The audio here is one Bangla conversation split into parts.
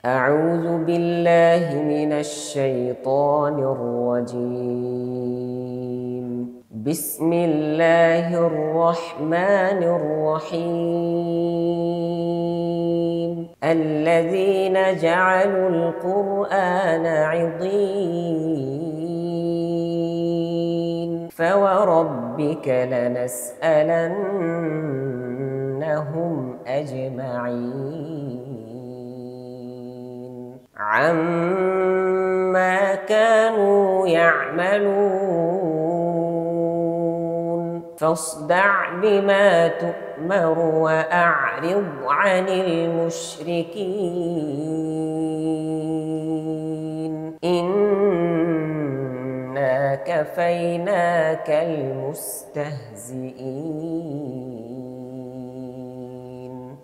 أعوذ بالله من الشيطان الرجيم بسم الله الرحمن الرحيم الذين جعلوا القرآن عضين فوربك لنسألنهم أجمعين عما كانوا يعملون فاصدع بما تؤمر وأعرض عن المشركين إنا كفيناك المستهزئين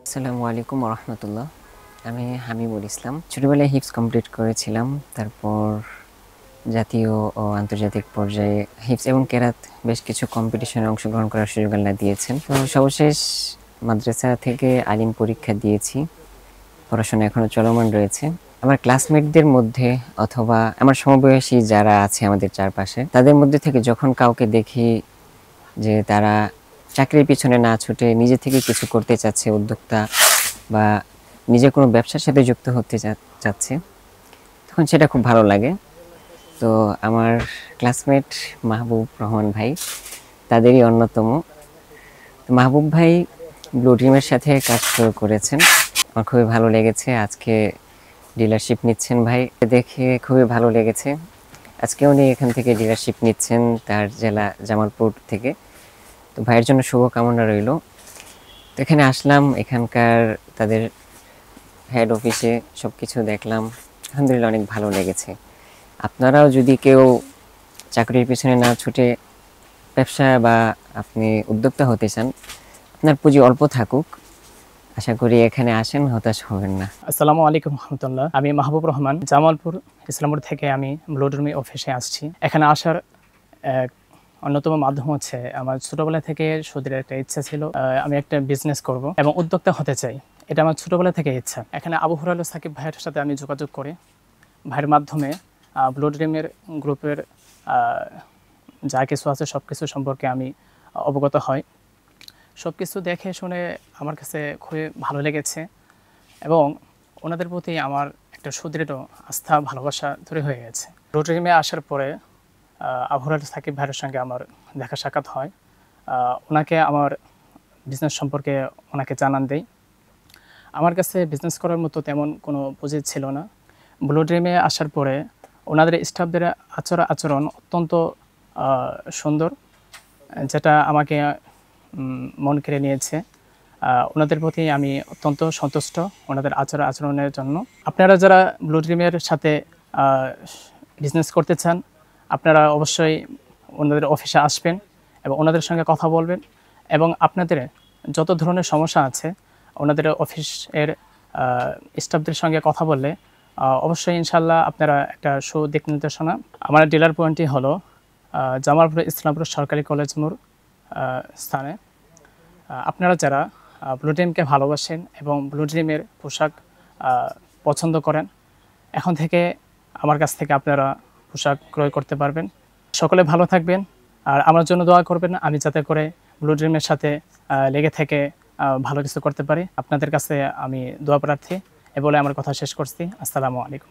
আসসালামু আলাইকুম ওয়া রাহমাতুল্লাহ। আমি হামিবুল ইসলাম। ছোটবেলায় হিফজ কমপ্লিট করেছিলাম, তারপর জাতীয় ও আন্তর্জাতিক পর্যায়ে হিফজ এবং কেরাত বেশ কিছু কম্পিটিশনে অংশগ্রহণ করার সুযোগ আল্লাহ দিয়েছেন। তো সর্বশেষ মাদ্রাসা থেকে আলিম পরীক্ষা দিয়েছি, পড়াশোনা এখনও চলমান রয়েছে। আমার ক্লাসমেটদের মধ্যে অথবা আমার সমবয়সী যারা আছে আমাদের চারপাশে, তাদের মধ্যে থেকে যখন কাউকে দেখি যে তারা চাকরির পিছনে না ছুটে নিজে থেকে কিছু করতে চাচ্ছে, উদ্যোক্তা বা নিজে কোনো ব্যবসার সাথে যুক্ত হতে চাচ্ছে, তখন সেটা খুব ভালো লাগে। তো আমার ক্লাসমেট মাহবুব রহমান ভাই তাদেরই অন্যতম। তো মাহবুব ভাই ব্লু ড্রিমের সাথে কাজ শুরু করেছেন, আমার খুবই ভালো লেগেছে। আজকে ডিলারশিপ নিচ্ছেন ভাই, দেখে খুবই ভালো লেগেছে। আজকে উনি এখান থেকে ডিলারশিপ নিচ্ছেন, তার জেলা জামালপুর থেকে। তো ভাইয়ের জন্য শুভকামনা রইল। তো এখানে আসলাম, এখানকার তাদের হেড অফিসে সব কিছু দেখলাম, আলহামদুলিল্লাহ অনেক ভালো লেগেছে। আপনারাও যদি কেউ চাকরির পিছনে না ছুটে ব্যবসা বা আপনি উদ্যোক্তা হতে চান, আপনার পুঁজি অল্প থাকুক, আশা করি এখানে আসেন, হতাশ হবেন না। আসসালামু আলাইকুম রহমতুল্লাহ। আমি মাহবুব রহমান, জামালপুর ইসলামপুর থেকে আমি ব্লু ড্রিম অফিসে আসছি। এখানে আসার এক অন্যতম মাধ্যম হচ্ছে আমার ছোটবেলা থেকে সুদীর একটা ইচ্ছা ছিল, আমি একটা বিজনেস করব এবং উদ্যোক্তা হতে চাই। এটা আমার ছোটবেলা থেকে ইচ্ছা। এখানে আবু হুরায়রা সাকিব ভাইয়ের সাথে আমি যোগাযোগ করে ভাইয়ের মাধ্যমে ব্লু ড্রিমের গ্রুপের যা কিছু আছে সব কিছু সম্পর্কে আমি অবগত হই। সব কিছু দেখে শুনে আমার কাছে খুবই ভালো লেগেছে এবং ওনাদের প্রতি আমার একটা সুদৃঢ় আস্থা ভালোবাসা তৈরি হয়ে গেছে। ব্লু ড্রিমে আসার পরে আবু হুরায়রা সাকিব ভাইয়ের সঙ্গে আমার দেখা সাক্ষাৎ হয়। ওনাকে আমার বিজনেস সম্পর্কে ওনাকে জানান দেই। আমার কাছে বিজনেস করার মতো তেমন কোনো পুঁজি ছিল না। ব্লু ড্রিমে আসার পরে ওনাদের স্টাফদের আচরণ অত্যন্ত সুন্দর, যেটা আমাকে মন কেড়ে নিয়েছে। ওনাদের প্রতি আমি অত্যন্ত সন্তুষ্ট ওনাদের আচরণের জন্য। আপনারা যারা ব্লু ড্রিমের সাথে বিজনেস করতে চান, আপনারা অবশ্যই ওনাদের অফিসে আসবেন এবং ওনাদের সঙ্গে কথা বলবেন এবং আপনাদের যত ধরনের সমস্যা আছে ওনাদের অফিসের স্টাফদের সঙ্গে কথা বললে অবশ্যই ইনশাল্লাহ আপনারা একটা সুদিক নির্দেশনা। আমার ডিলার পয়েন্টটি হলো জামালপুর ইসলামপুর সরকারি কলেজ মোড় স্থানে। আপনারা যারা ব্লু ড্রিমকে ভালোবাসেন এবং ব্লু ড্রিমের পোশাক পছন্দ করেন, এখন থেকে আমার কাছ থেকে আপনারা পোশাক ক্রয় করতে পারবেন। সকলে ভালো থাকবেন আর আমার জন্য দোয়া করবেন, আমি যাতে করে ব্লু ড্রিমের সাথে লেগে থেকে ভালো কিছু করতে পারি। আপনাদের কাছে আমি দোয়া প্রার্থী। এ বলে আমার কথা শেষ করছি। আসসালামু আলাইকুম।